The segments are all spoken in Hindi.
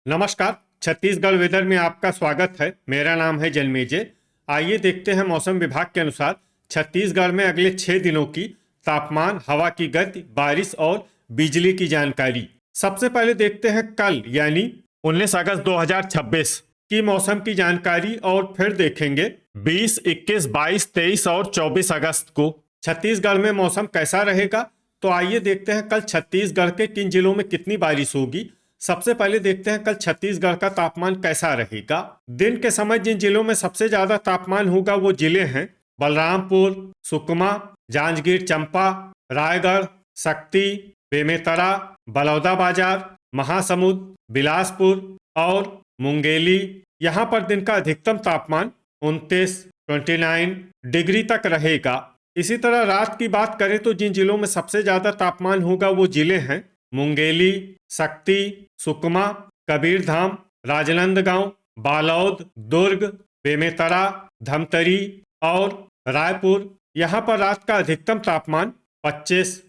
नमस्कार। छत्तीसगढ़ वेदर में आपका स्वागत है। मेरा नाम है जन्मेजय। आइए देखते हैं मौसम विभाग के अनुसार छत्तीसगढ़ में अगले 6 दिनों की तापमान, हवा की गति, बारिश और बिजली की जानकारी। सबसे पहले देखते हैं कल यानी 19 अगस्त 2026 की मौसम की जानकारी और फिर देखेंगे 20, 21, 22, 23 और 24 अगस्त को छत्तीसगढ़ में मौसम कैसा रहेगा। तो आइए देखते हैं कल छत्तीसगढ़ के किन जिलों में कितनी बारिश होगी। सबसे पहले देखते हैं कल छत्तीसगढ़ का तापमान कैसा रहेगा। दिन के समय जिन जिलों में सबसे ज्यादा तापमान होगा वो जिले हैं बलरामपुर, सुकमा, जांजगीर चांपा, रायगढ़, शक्ति, बेमेतरा, बलौदाबाजार, महासमुंद, बिलासपुर और मुंगेली। यहाँ पर दिन का अधिकतम तापमान 29 डिग्री तक रहेगा। इसी तरह रात की बात करें तो जिन जिलों में सबसे ज्यादा तापमान होगा वो जिले हैं मुंगेली, शक्ति, सुकमा, कबीरधाम, राजनांदगांव, बालोद, दुर्ग, बेमेतरा, धमतरी और रायपुर। यहाँ पर रात का अधिकतम तापमान 25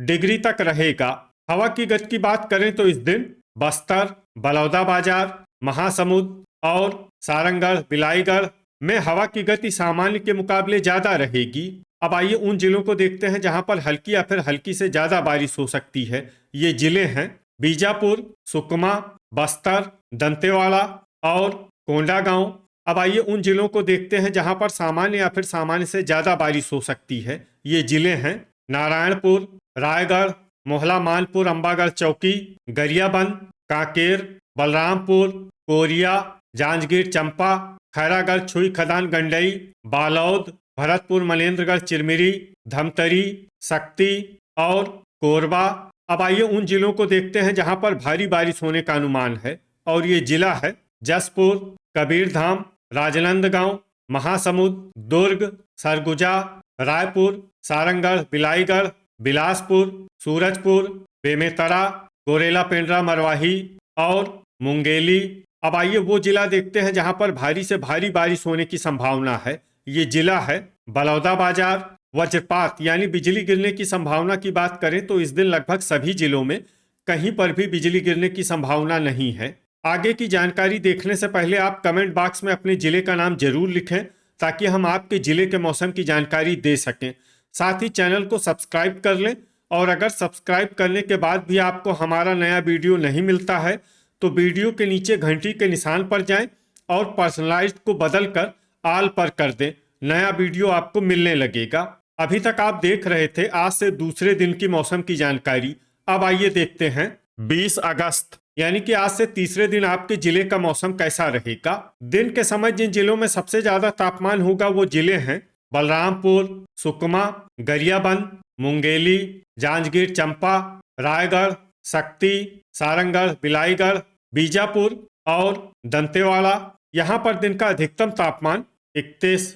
डिग्री तक रहेगा। हवा की गति की बात करें तो इस दिन बस्तर, बलौदाबाजार, महासमुंद और सारंगढ़, बिलाईगढ़ में हवा की गति सामान्य के मुकाबले ज्यादा रहेगी। अब आइए उन जिलों को देखते हैं जहां पर हल्की या फिर हल्की से ज्यादा बारिश हो सकती है। ये जिले हैं बीजापुर, सुकमा, बस्तर, दंतेवाड़ा और कोंडागांव। अब आइए उन जिलों को देखते हैं जहां पर सामान्य या फिर सामान्य से ज्यादा बारिश हो सकती है। ये जिले हैं नारायणपुर, रायगढ़, मोहला मानपुर, अंबागढ़ चौकी, गरियाबंद, कांकेर, बलरामपुर, कोरिया, जांजगीर चांपा, खैरागढ़, छुई खदान, गंडई, बालोद, भरतपुर, मनेन्द्रगढ़, चिरमिरी, धमतरी, शक्ति और कोरबा। अब आइए उन जिलों को देखते हैं जहां पर भारी बारिश होने का अनुमान है और ये जिला है जसपुर, कबीरधाम, राजनांदगांव, महासमुंद, दुर्ग, सरगुजा, रायपुर, सारंगढ़, बिलाईगढ़, बिलासपुर, सूरजपुर, बेमेतरा, गोरेला, पेंड्रा, मरवाही और मुंगेली। अब आइए वो जिला देखते हैं जहां पर भारी से भारी बारिश होने की संभावना है। ये जिला है बलौदाबाजार। वज्रपात यानी बिजली गिरने की संभावना की बात करें तो इस दिन लगभग सभी जिलों में कहीं पर भी बिजली गिरने की संभावना नहीं है। आगे की जानकारी देखने से पहले आप कमेंट बॉक्स में अपने जिले का नाम जरूर लिखें ताकि हम आपके जिले के मौसम की जानकारी दे सकें। साथ ही चैनल को सब्सक्राइब कर लें और अगर सब्सक्राइब करने के बाद भी आपको हमारा नया वीडियो नहीं मिलता है तो वीडियो के नीचे घंटी के निशान पर जाएं और पर्सनलाइज्ड को बदलकर आल पर कर दें। नया वीडियो आपको मिलने लगेगा। अभी तक आप देख रहे थे आज से दूसरे दिन की मौसम की जानकारी। अब आइए देखते हैं 20 अगस्त यानी कि आज से तीसरे दिन आपके जिले का मौसम कैसा रहेगा। दिन के समय जिन जिलों में सबसे ज्यादा तापमान होगा वो जिले हैं बलरामपुर, सुकमा, गरियाबंद, मुंगेली, जांजगीर चांपा, रायगढ़, शक्ति, सारंगढ़, बिलाईगढ़, बीजापुर और दंतेवाड़ा। यहाँ पर दिन का अधिकतम तापमान 31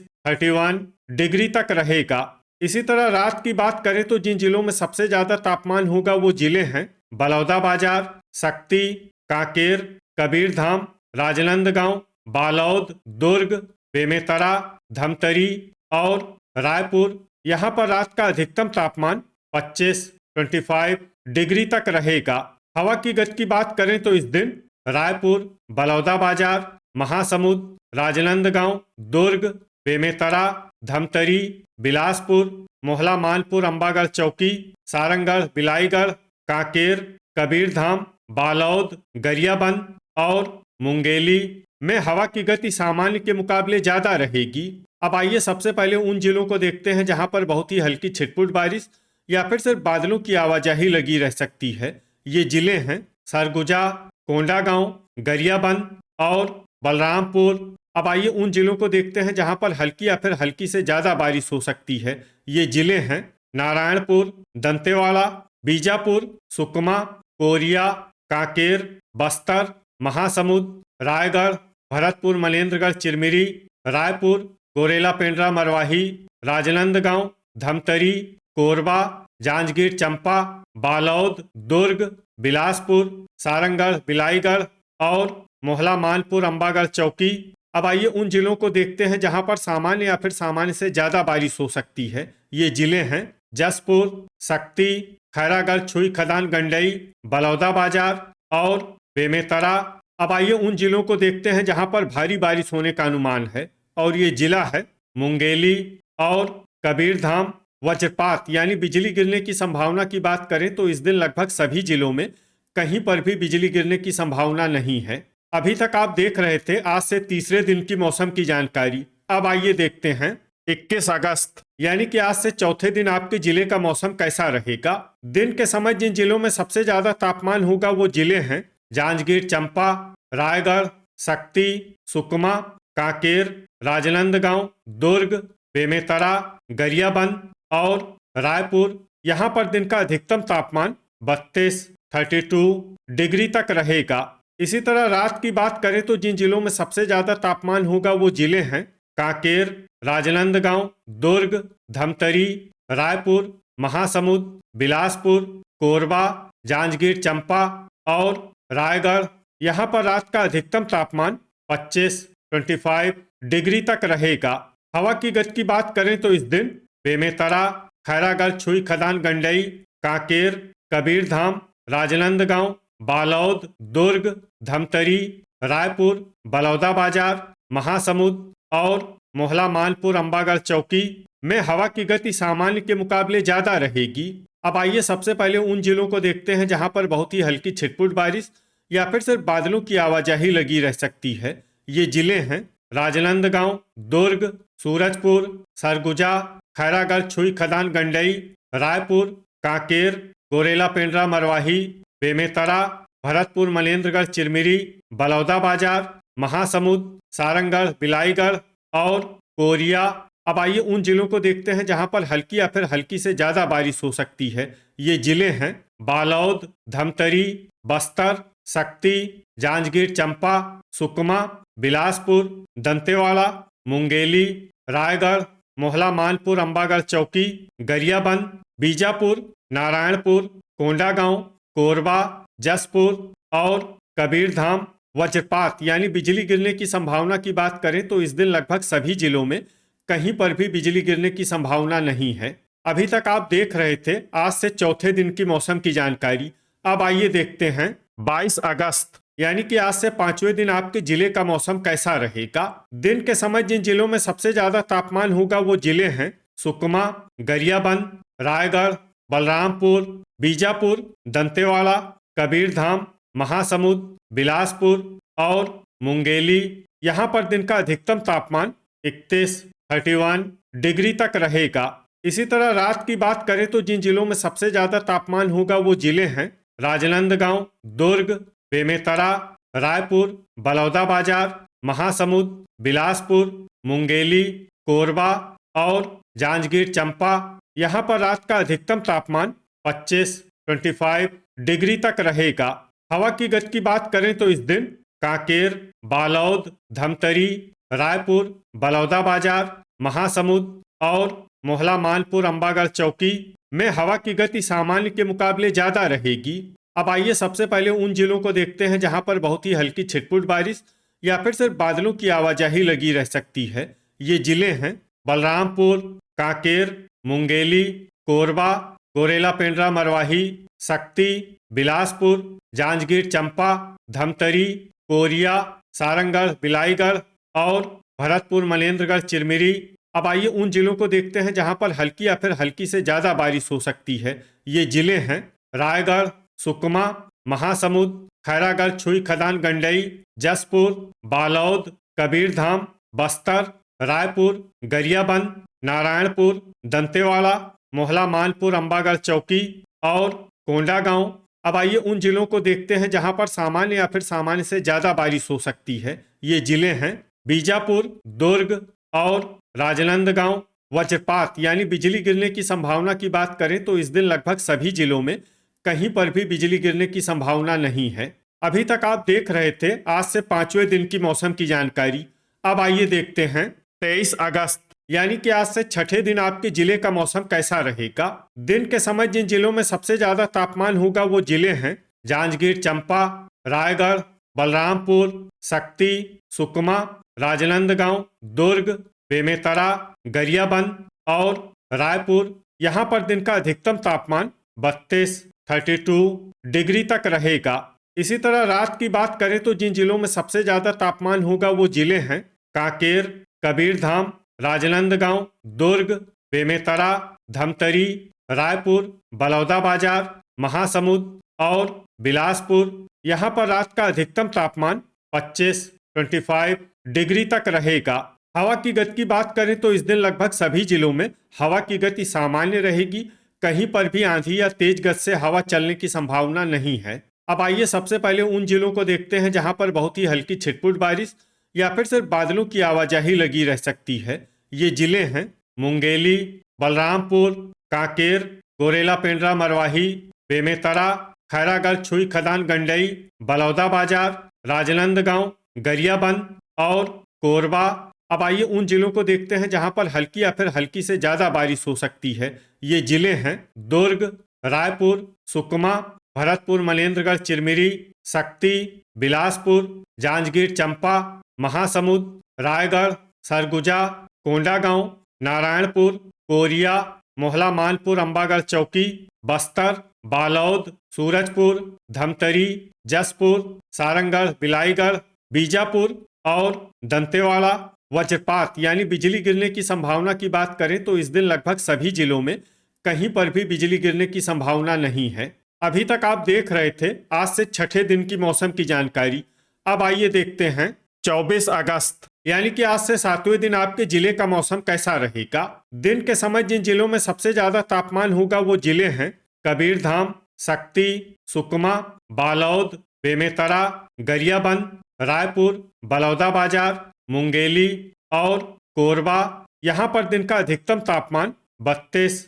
डिग्री तक रहेगा। इसी तरह रात की बात करें तो जिन जिलों में सबसे ज्यादा तापमान होगा वो जिले हैं बलौदाबाजार, शक्ति, कांकेर, कबीरधाम, राजनांदगांव, बालोद, दुर्ग, बेमेतरा, धमतरी और रायपुर। यहाँ पर रात का अधिकतम तापमान 25 डिग्री तक रहेगा। हवा की गति की बात करें तो इस दिन रायपुर, बलौदाबाजार, महासमुंद, राजनांदगांव, दुर्ग, बेमेतरा, धमतरी, बिलासपुर, मोहला मानपुर, अंबागढ़ चौकी, सारंगढ़, बिलाईगढ़, कांकेर, कबीरधाम, बालोद, गरियाबंद और मुंगेली में हवा की गति सामान्य के मुकाबले ज्यादा रहेगी। अब आइए सबसे पहले उन जिलों को देखते हैं जहां पर बहुत ही हल्की छिटपुट बारिश या फिर सिर्फ बादलों की आवाजाही लगी रह सकती है। ये जिले हैं सरगुजा, कोंडागांव, गरियाबंद और बलरामपुर। अब आइए उन जिलों को देखते हैं जहां पर हल्की या फिर हल्की से ज्यादा बारिश हो सकती है। ये जिले हैं नारायणपुर, दंतेवाड़ा, बीजापुर, सुकमा, कोरिया, कांकेर, बस्तर, महासमुंद, रायगढ़, भरतपुर, मनेन्द्रगढ़, चिरमिरी, रायपुर, गोरेला, पेंड्रा, मरवाही, राजनांदगांव, धमतरी, कोरबा, जांजगीर चांपा, बालोद, दुर्ग, बिलासपुर, सारंगढ़, बिलाईगढ़ और मोहला मानपुर, अंबागढ़ चौकी। अब आइए उन जिलों को देखते हैं जहां पर सामान्य या फिर सामान्य से ज्यादा बारिश हो सकती है। ये जिले हैं जसपुर, शक्ति, खैरागढ़, छुई खदान, गंडई, बलौदाबाजार और बेमेतरा। अब आइए उन जिलों को देखते हैं जहां पर भारी बारिश होने का अनुमान है, और ये जिला है मुंगेली और कबीरधाम। वज्रपात यानी बिजली गिरने की संभावना की बात करें तो इस दिन लगभग सभी जिलों में कहीं पर भी बिजली गिरने की संभावना नहीं है। अभी तक आप देख रहे थे आज से तीसरे दिन की मौसम की जानकारी। अब आइए देखते हैं 21 अगस्त यानी कि आज से चौथे दिन आपके जिले का मौसम कैसा रहेगा। दिन के समय जिन जिलों में सबसे ज्यादा तापमान होगा वो जिले हैं जांजगीर चंपा, रायगढ़, शक्ति, सुकमा, कांकेर, राजनांदगांव, दुर्ग, बेमेतरा, गरियाबंद और रायपुर। यहाँ पर दिन का अधिकतम तापमान 32 डिग्री तक रहेगा। इसी तरह रात की बात करें तो जिन जिलों में सबसे ज्यादा तापमान होगा वो जिले हैं कांकेर, राजनांदगांव, दुर्ग, धमतरी, रायपुर, महासमुंद, बिलासपुर, कोरबा, जांजगीर चंपा और रायगढ़। यहाँ पर रात का अधिकतम तापमान 25 डिग्री तक रहेगा। हवा की गति की बात करें तो इस दिन बेमेतरा, खैरागढ़, छुई खदान, गंडई, कांकेर, कबीरधाम, राजनांदगांव, बालौद, दुर्ग, धमतरी, रायपुर, बलौदाबाजार, महासमुंद और मोहला मानपुर, अंबागढ़ चौकी में हवा की गति सामान्य के मुकाबले ज्यादा रहेगी। अब आइए सबसे पहले उन जिलों को देखते हैं जहां पर बहुत ही हल्की छिटपुट बारिश या फिर सिर्फ बादलों की आवाजाही लगी रह सकती है। ये जिले हैं राजनांदगांव, दुर्ग, सूरजपुर, सरगुजा, खैरागढ़, छुई खदान, गंडई, रायपुर, कांकेर, गोरेला, पेंड्रा, मरवाही, बेमेतरा, भरतपुर, मनेन्द्रगढ़, चिरमिरी, बलौदाबाजार, महासमुंद, सारंगढ़, बिलाईगढ़ और कोरिया। अब आइए उन जिलों को देखते हैं जहां पर हल्की या फिर हल्की से ज्यादा बारिश हो सकती है। ये जिले हैं बालौद, धमतरी, बस्तर, शक्ति, जांजगीर चंपा, सुकमा, बिलासपुर, दंतेवाड़ा, मुंगेली, रायगढ़, मोहला मानपुर, अंबागढ़ चौकी, गरियाबंद, बीजापुर, नारायणपुर, कोंडागांव, कोरबा, जसपुर और कबीरधाम। वज्रपात यानी बिजली गिरने की संभावना की बात करें तो इस दिन लगभग सभी जिलों में कहीं पर भी बिजली गिरने की संभावना नहीं है। अभी तक आप देख रहे थे आज से चौथे दिन की मौसम की जानकारी। अब आइए देखते हैं 22 अगस्त यानी कि आज से पांचवें दिन आपके जिले का मौसम कैसा रहेगा। दिन के समय जिन जिलों में सबसे ज्यादा तापमान होगा वो जिले हैं सुकमा, गरियाबंद, रायगढ़, बलरामपुर, बीजापुर, दंतेवाड़ा, कबीरधाम, महासमुंद, बिलासपुर और मुंगेली। यहाँ पर दिन का अधिकतम तापमान 31 डिग्री तक रहेगा। इसी तरह रात की बात करें तो जिन जिलों में सबसे ज्यादा तापमान होगा वो जिले हैं राजनांदगांव, दुर्ग, बेमेतरा, रायपुर, बलौदाबाजार, महासमुंद, बिलासपुर, मुंगेली, कोरबा और जांजगीर चंपा। यहाँ पर रात का अधिकतम तापमान 25 डिग्री तक रहेगा। हवा की गति की बात करें तो इस दिन कांकेर, बालौद, धमतरी, रायपुर, बलौदाबाजार, महासमुंद और मोहला मानपुर, अंबागढ़ चौकी में हवा की गति सामान्य के मुकाबले ज्यादा रहेगी। अब आइए सबसे पहले उन जिलों को देखते हैं जहां पर बहुत ही हल्की छिटपुट बारिश या फिर सिर्फ बादलों की आवाजाही लगी रह सकती है। ये जिले हैं बलरामपुर, कांकेर, मुंगेली, कोरबा, गोरेला, पेंड्रा, मरवाही, शक्ति, बिलासपुर, जांजगीर चंपा, धमतरी, कोरिया, सारंगढ़, बिलाईगढ़ और भरतपुर, मनेन्द्रगढ़, चिरमिरी। अब आइए उन जिलों को देखते हैं जहां पर हल्की या फिर हल्की से ज्यादा बारिश हो सकती है। ये जिले हैं रायगढ़, सुकमा, महासमुंद, खैरागढ़, छुई खदान, गंडई, जसपुर, बालौद, कबीरधाम, बस्तर, रायपुर, गरियाबंद, नारायणपुर, दंतेवाड़ा, मोहला मानपुर, अंबागढ़ चौकी और कोंडागांव। अब आइए उन जिलों को देखते हैं जहां पर सामान्य या फिर सामान्य से ज्यादा बारिश हो सकती है। ये जिले हैं बीजापुर, दुर्ग और राजनांदगांव। वज्रपात यानी बिजली गिरने की संभावना की बात करें तो इस दिन लगभग सभी जिलों में कहीं पर भी बिजली गिरने की संभावना नहीं है। अभी तक आप देख रहे थे आज से पांचवें दिन की मौसम की जानकारी। अब आइए देखते हैं 23 अगस्त यानी कि आज से छठे दिन आपके जिले का मौसम कैसा रहेगा। दिन के समय जिन जिलों में सबसे ज्यादा तापमान होगा वो जिले हैं जांजगीर चांपा, रायगढ़, बलरामपुर, शक्ति, सुकमा, राजनांदगांव, दुर्ग, बेमेतरा, गरियाबंद और रायपुर। यहाँ पर दिन का अधिकतम तापमान 32 डिग्री तक रहेगा। इसी तरह रात की बात करें तो जिन जिलों में सबसे ज्यादा तापमान होगा वो जिले हैं कांकेर, कबीरधाम, राजनांदगांव, दुर्ग, बेमेतरा, धमतरी, रायपुर, बलौदाबाजार, महासमुंद और बिलासपुर। यहाँ पर रात का अधिकतम तापमान 25 डिग्री तक रहेगा। हवा की गति की बात करें तो इस दिन लगभग सभी जिलों में हवा की गति सामान्य रहेगी। कहीं पर भी आंधी या तेज गति से हवा चलने की संभावना नहीं है। अब आइए सबसे पहले उन जिलों को देखते हैं जहां पर बहुत ही हल्की छिटपुट बारिश या फिर सिर्फ बादलों की आवाजाही लगी रह सकती है। ये जिले हैं मुंगेली, बलरामपुर, कांकेर, गोरेला पेंड्रा मरवाही, बेमेतरा, खैरागढ़ छुई खदान गंडई, बलौदाबाजार, राजनांदगांव, गरियाबंद और कोरबा। अब आइए उन जिलों को देखते हैं जहां पर हल्की या फिर हल्की से ज्यादा बारिश हो सकती है। ये जिले हैं दुर्ग, रायपुर, सुकमा, भरतपुर, मनेन्द्रगढ़, चिरमिरी, शक्ति, बिलासपुर, जांजगीर चंपा, महासमुंद, रायगढ़, सरगुजा, कोंडागांव, नारायणपुर, कोरिया, मोहला मानपुर, अंबागढ़ चौकी, बस्तर, बालौद, सूरजपुर, धमतरी, जसपुर, सारंगढ़, बिलाईगढ़, बीजापुर और दंतेवाड़ा। वज्रपात यानी बिजली गिरने की संभावना की बात करें तो इस दिन लगभग सभी जिलों में कहीं पर भी बिजली गिरने की संभावना नहीं है। अभी तक आप देख रहे थे आज से छठे दिन की मौसम की जानकारी। अब आइए देखते हैं 24 अगस्त यानी कि आज से 7वें दिन आपके जिले का मौसम कैसा रहेगा। दिन के समय जिन जिलों में सबसे ज्यादा तापमान होगा वो जिले हैं कबीरधाम, शक्ति, सुकमा, बालौद, बेमेतरा, गरियाबंद, रायपुर, बलौदाबाजार, मुंगेली और कोरबा। यहाँ पर दिन का अधिकतम तापमान 32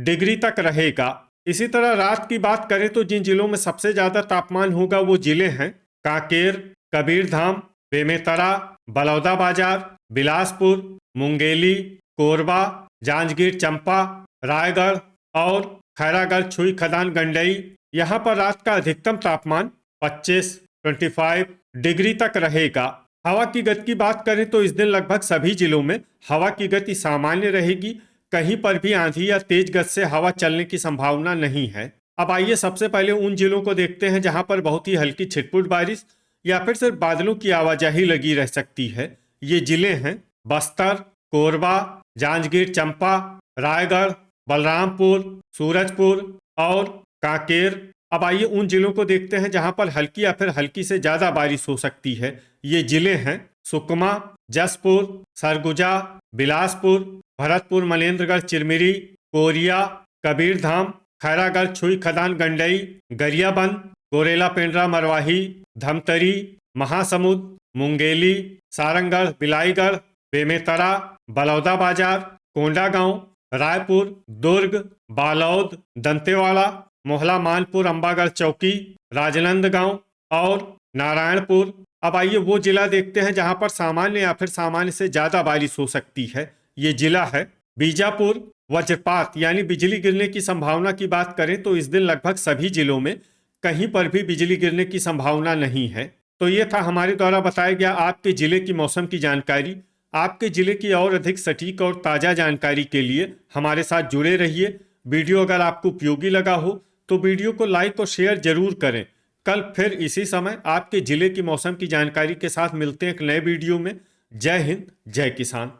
डिग्री तक रहेगा। इसी तरह रात की बात करें तो जिन जिलों में सबसे ज्यादा तापमान होगा वो जिले हैं कांकेर, कबीरधाम, बेमेतरा, बलौदाबाजार, बिलासपुर, मुंगेली, कोरबा, जांजगीर चंपा, रायगढ़ और खैरागढ़ छुई खदान गंडई। यहाँ पर रात का अधिकतम तापमान 25 डिग्री तक रहेगा। हवा की गति की बात करें तो इस दिन लगभग सभी जिलों में हवा की गति सामान्य रहेगी। कहीं पर भी आंधी या तेज गति से हवा चलने की संभावना नहीं है। अब आइए सबसे पहले उन जिलों को देखते हैं जहां पर बहुत ही हल्की छिटपुट बारिश या फिर सिर्फ बादलों की आवाजाही लगी रह सकती है। ये जिले हैं बस्तर, कोरबा, जांजगीर चंपा, रायगढ़, बलरामपुर, सूरजपुर और कांकेर। अब आइए उन जिलों को देखते हैं जहां पर हल्की या फिर हल्की से ज्यादा बारिश हो सकती है। ये जिले हैं सुकमा, जसपुर, सरगुजा, बिलासपुर, भरतपुर, मनेन्द्रगढ़, चिरमिरी, कोरिया, कबीरधाम, खैरागढ़ छुई खदान गंडई, गरियाबंद, गोरेला पेंड्रा मरवाही, धमतरी, महासमुंद, मुंगेली, सारंगढ़, बिलाईगढ़, बेमेतरा, बलौदाबाजार, कोंडागांव, रायपुर, दुर्ग, बालौद, दंतेवाड़ा, मोहला मानपुर, अंबागढ़ चौकी, राजनांदगांव और नारायणपुर। अब आइए वो जिला देखते हैं जहां पर सामान्य या फिर सामान्य से ज्यादा बारिश हो सकती है। ये जिला है बीजापुर। वज्रपात यानी बिजली गिरने की संभावना की बात करें तो इस दिन लगभग सभी जिलों में कहीं पर भी बिजली गिरने की संभावना नहीं है। तो ये था हमारे द्वारा बताया गया आपके जिले की मौसम की जानकारी। आपके जिले की और अधिक सटीक और ताज़ा जानकारी के लिए हमारे साथ जुड़े रहिए। वीडियो अगर आपको उपयोगी लगा हो तो वीडियो को लाइक और शेयर जरूर करें। कल फिर इसी समय आपके जिले की मौसम की जानकारी के साथ मिलते हैं एक नए वीडियो में। जय हिंद, जय किसान।